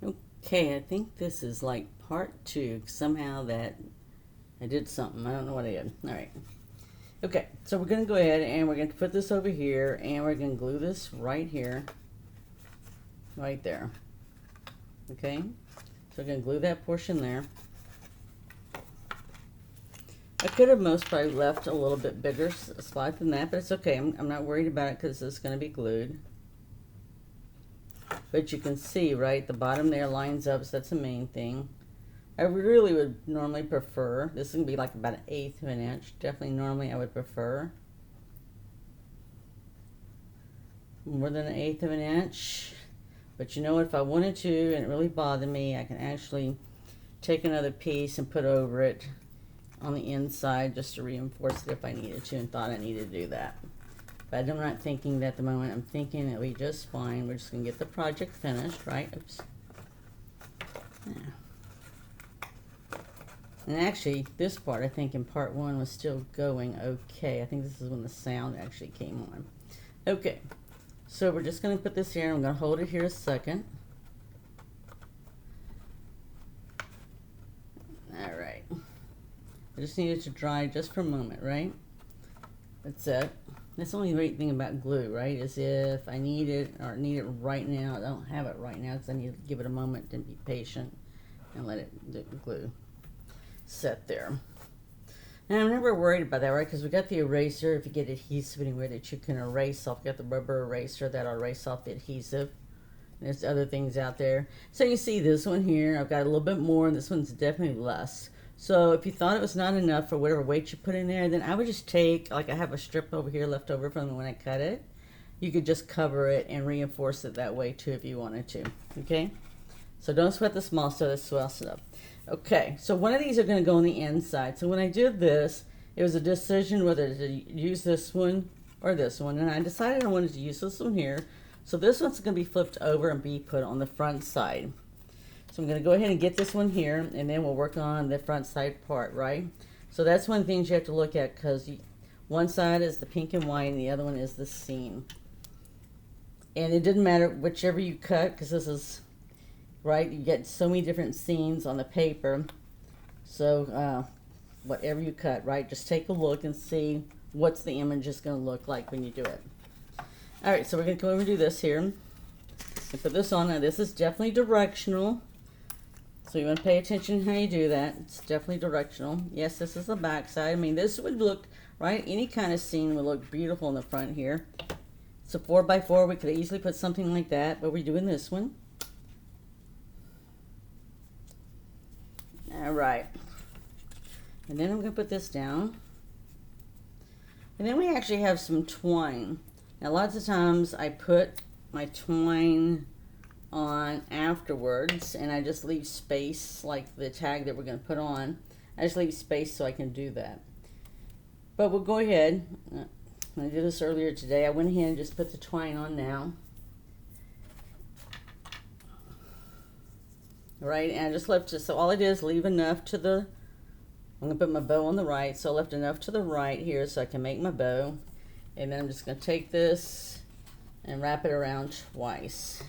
Okay, I think this is like part two. Somehow that I did something. I don't know what I did. All right. Okay, so we're going to go ahead and we're going to put this over here and we're going to glue this right here, right there. Okay, so we're going to glue that portion there. I could have most probably left a little bit bigger spot than that, but it's okay. I'm not worried about it because it's going to be glued. But you can see, right, the bottom there lines up, so that's the main thing. I really would normally prefer, this is going to be like about 1/8 of an inch. Definitely normally I would prefer more than 1/8 of an inch. But you know what, if I wanted to and it really bothered me, I can actually take another piece and put over it on the inside just to reinforce it if I needed to and thought I needed to do that. But I'm not thinking that at the moment. I'm thinking it'll be just fine. We're just going to get the project finished, right? Oops. Yeah. And actually, this part, I think in part one was still going okay. I think this is when the sound actually came on. Okay, so we're just going to put this here. I'm going to hold it here a second. All right. I just need it to dry just for a moment, right? That's it. That's the only great thing about glue, right? Is if I need it or need it right now, I don't have it right now because I need to give it a moment and be patient and let it glue set there. And I'm never worried about that, right? Because we got the eraser. If you get adhesive anywhere that you can erase off, you got the rubber eraser that'll erase off the adhesive. And there's other things out there. So you see this one here, I've got a little bit more, and this one's definitely less. So if you thought it was not enough for whatever weight you put in there, then I would just take, like I have a strip over here left over from when I cut it. You could just cover it and reinforce it that way too if you wanted to, okay? So don't sweat the small stuff, that swells it up. Okay, so one of these are going to go on the inside. So when I did this, it was a decision whether to use this one or this one. And I decided I wanted to use this one here. So this one's going to be flipped over and be put on the front side. So I'm going to go ahead and get this one here, and then we'll work on the front side part, right? So that's one of the things you have to look at, because one side is the pink and white and the other one is the seam. And it didn't matter whichever you cut, because this is, right, you get so many different scenes on the paper. So whatever you cut, right, just take a look and see what's the image is going to look like when you do it. All right, so we're going to go over and do this here. And put this on. Now this is definitely directional, so you want to pay attention how you do that. It's definitely directional. Yes, this is the back side. I mean, this would look, right, any kind of scene would look beautiful in the front here. It's a 4x4. We could easily put something like that, but we're doing this one. All right, and then I'm going to put this down, and then we actually have some twine. Now lots of times I put my twine on afterwards, and I just leave space, like the tag that we're going to put on. I just leave space so I can do that. But we'll go ahead. I did this earlier today. I went ahead and just put the twine on now. Right, and I just left it, so all I did is leave enough to the, I'm going to put my bow on the right, so I left enough to the right here so I can make my bow. And then I'm just going to take this and wrap it around twice.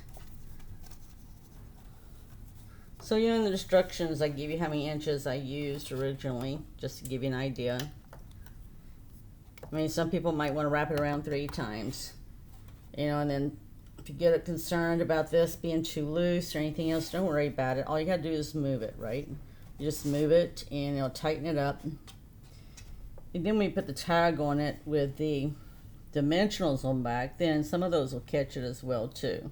So you know in the instructions I give you how many inches I used originally, just to give you an idea. I mean, some people might want to wrap it around 3 times. You know, and then if you get concerned about this being too loose or anything else, don't worry about it. All you got to do is move it, right? You just move it and it'll tighten it up. And then when you put the tag on it with the dimensionals on back, then some of those will catch it as well too,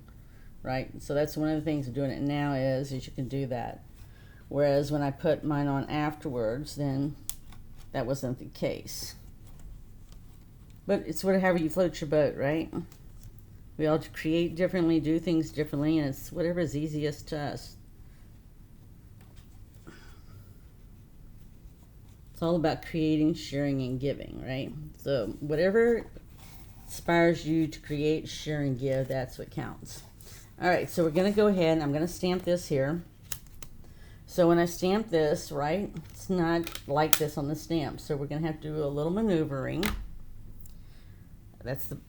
right? So that's one of the things of doing it now is you can do that. Whereas when I put mine on afterwards, then that wasn't the case. But it's whatever you float your boat, right? We all create differently, do things differently, and it's whatever is easiest to us. It's all about creating, sharing, and giving, right? So whatever inspires you to create, share, and give, that's what counts. All right, so we're going to go ahead and I'm going to stamp this here. So when I stamp this, right, it's not like this on the stamp. So we're going to have to do a little maneuvering.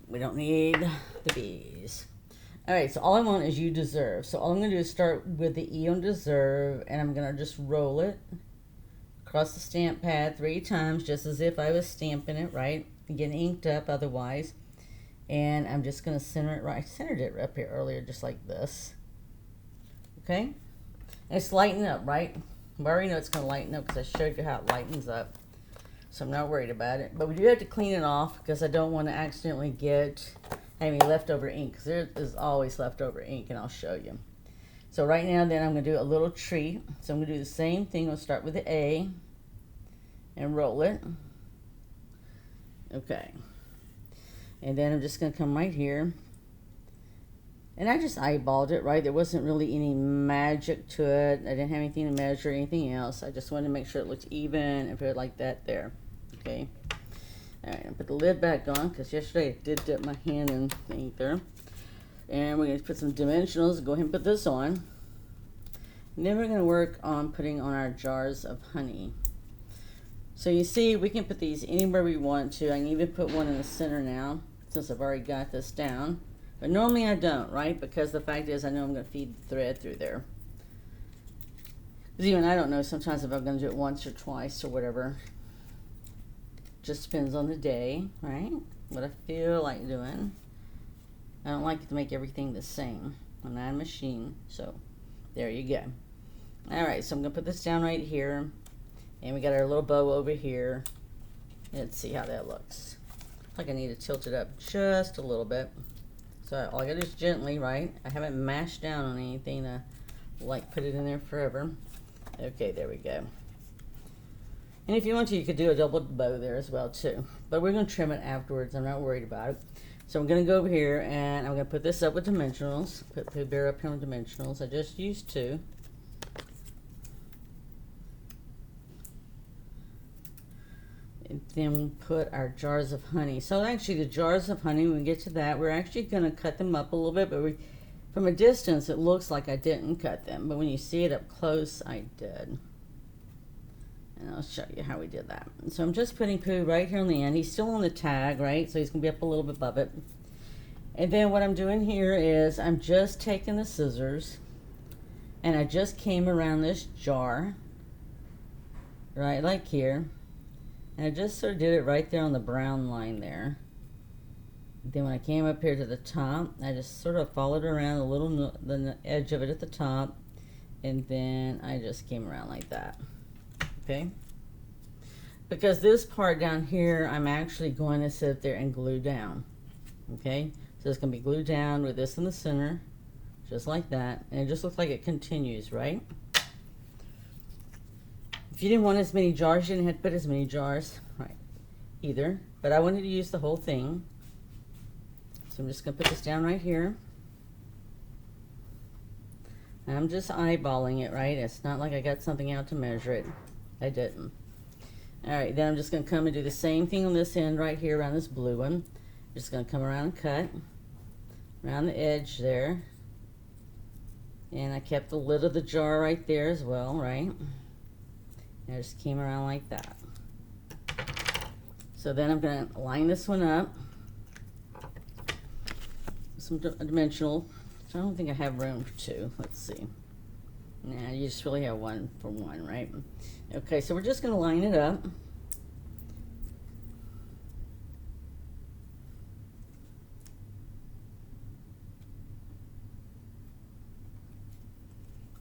We don't need the bees. All right, so all I want is you deserve. So all I'm going to do is start with the E on deserve, and I'm going to just roll it across the stamp pad 3 times, just as if I was stamping it, right? Getting inked up otherwise. And I'm just going to center it right. I centered it up here earlier, just like this. Okay? And it's lighting up, right? I already know it's going to lighten up because I showed you how it lightens up. So I'm not worried about it. But we do have to clean it off because I don't want to accidentally get any leftover ink. Because there is always leftover ink, and I'll show you. So right now then I'm going to do a little tree. So I'm going to do the same thing. We'll start with the A and roll it. Okay. And then I'm just going to come right here. And I just eyeballed it, right? There wasn't really any magic to it. I didn't have anything to measure, anything else. I just wanted to make sure it looked even and put it like that there. Okay. All right, I'll put the lid back on because yesterday I did dip my hand in the ink there. And we're going to put some dimensionals. Go ahead and put this on. And then we're going to work on putting on our jars of honey. So you see, we can put these anywhere we want to. I can even put one in the center now, since I've already got this down. But normally I don't, right? Because the fact is I know I'm going to feed the thread through there. Because even I don't know sometimes if I'm going to do it once or twice or whatever. Just depends on the day, right? What I feel like doing. I don't like to make everything the same. I'm not a machine, so there you go. Alright, so I'm going to put this down right here. And we got our little bow over here. Let's see how that looks. I think I need to tilt it up just a little bit. So all I gotta do is gently, right? I haven't mashed down on anything to like put it in there forever. Okay, there we go. And if you want to, you could do a double bow there as well too. But we're gonna trim it afterwards. I'm not worried about it. So I'm gonna go over here and I'm gonna put this up with dimensionals. Put Pooh Bear up here with dimensionals. I just used 2. And then put our jars of honey. So actually the jars of honey, when we get to that, we're actually going to cut them up a little bit, but from a distance it looks like I didn't cut them, but when you see it up close, I did. And I'll show you how we did that. So I'm just putting Pooh right here on the end. He's still on the tag, right? So he's going to be up a little bit above it. And then what I'm doing here is I'm just taking the scissors and I just came around this jar, right, like here. And I just sort of did it right there on the brown line there. Then when I came up here to the top, I just sort of followed around the edge of it at the top. And then I just came around like that. Okay? Because this part down here, I'm actually going to sit there and glue down. Okay? So it's going to be glued down with this in the center. Just like that. And it just looks like it continues, right? If you didn't want as many jars, you didn't have to put as many jars, right, either. But I wanted to use the whole thing. So I'm just going to put this down right here. And I'm just eyeballing it, right? It's not like I got something out to measure it. I didn't. Alright, then I'm just going to come and do the same thing on this end right here around this blue one. Just going to come around and cut around the edge there. And I kept the lid of the jar right there as well, right? And I just came around like that. So then I'm going to line this one up. Some dimensional. So I don't think I have room for 2. Let's see. Nah, you just really have 1 for 1, right? Okay, so we're just going to line it up.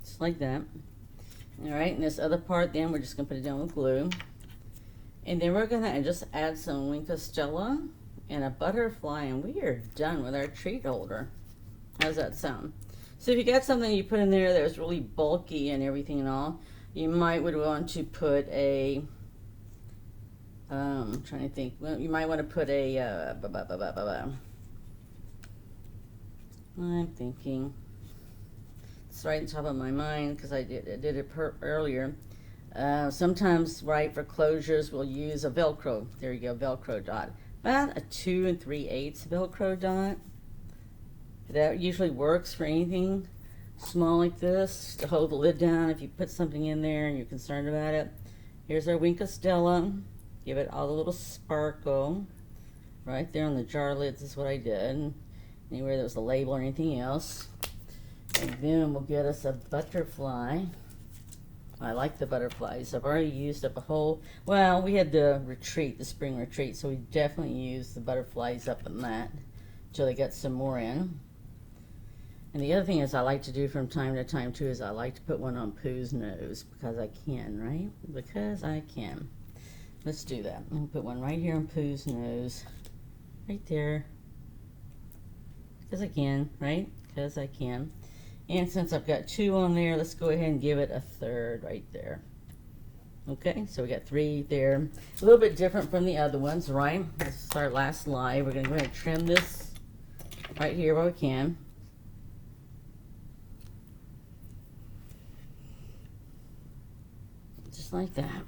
Just like that. Alright, and this other part then, we're just going to put it down with glue. And then we're going to just add some Wink of Stella and a butterfly, and we are done with our treat holder. How's that sound? So if you got something you put in there that was really bulky and everything and all, you might would want to put a, I'm trying to think, well, you might want to put a, I'm thinking, it's right on top of my mind because I did it earlier. Sometimes, right, for closures, we'll use a Velcro. There you go, Velcro dot. About a 2 3/8 Velcro dot. That usually works for anything small like this to hold the lid down if you put something in there and you're concerned about it. Here's our Wink of Stella. Give it all a little sparkle. Right there on the jar lids is what I did. And anywhere there was a label or anything else. And then we'll get us a butterfly. I like the butterflies. I've already used up a whole, well, we had the retreat, the spring retreat, so we definitely used the butterflies up in that until they got some more in. And the other thing is I like to do from time to time too is I like to put one on Pooh's nose because I can, right? Because I can. Let's do that. I'm going to put one right here on Pooh's nose. Right there. Because I can, right? Because I can. And since I've got 2 on there, let's go ahead and give it a 3rd right there. Okay, so we got 3 there. A little bit different from the other ones, right? This is our last lie. We're going to go ahead and trim this right here where we can. Just like that.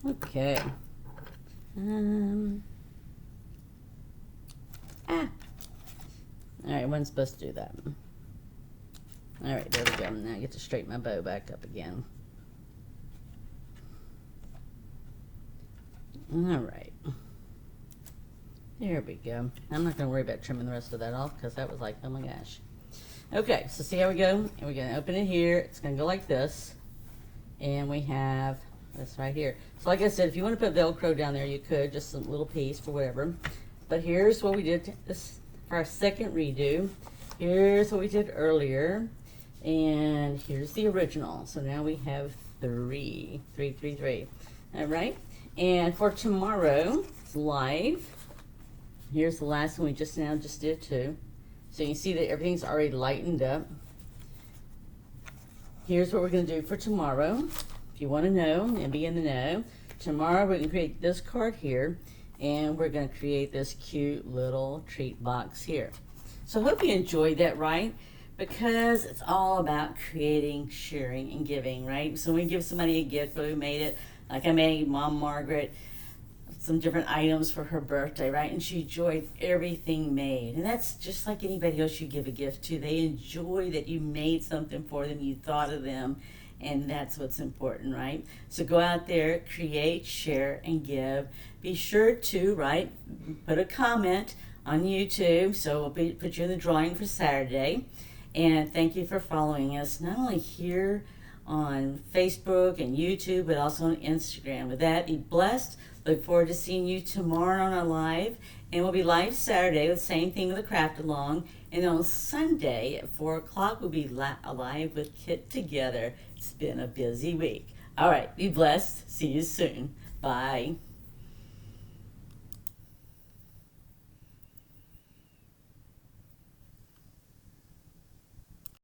Okay. Alright, I wasn't supposed to do that. Alright, there we go. Now I get to straighten my bow back up again. Alright. There we go. I'm not going to worry about trimming the rest of that off because that was like, oh my gosh. Okay, so see how we go? And we're going to open it here. It's going to go like this. And we have this right here. So like I said, if you want to put Velcro down there, you could. Just a little piece for whatever. But here's what we did this for our second redo. Here's what we did earlier. And here's the original. So now we have 3. All right. And for tomorrow, it's live. Here's the last one we just did too. So you can see that everything's already lightened up. Here's what we're going to do for tomorrow. If you want to know and be in the know, tomorrow we're going to create this card here, and we're going to create this cute little treat box here. So I hope you enjoyed that, right? Because it's all about creating, sharing, and giving, right? So when we give somebody a gift, we made it, like I made Mom Margaret some different items for her birthday, right? And she enjoyed everything made. And that's just like anybody else you give a gift to. They enjoy that you made something for them, you thought of them, and that's what's important, right? So go out there, create, share, and give. Be sure to, right, put a comment on YouTube, so we'll put you in the drawing for Saturday. And thank you for following us, not only here on Facebook and YouTube, but also on Instagram. With that, be blessed. Look forward to seeing you tomorrow on our live. And we'll be live Saturday with the same thing with the craft along. And on Sunday at 4 o'clock, we'll be live with Kit Together. It's been a busy week. All right, be blessed. See you soon. Bye.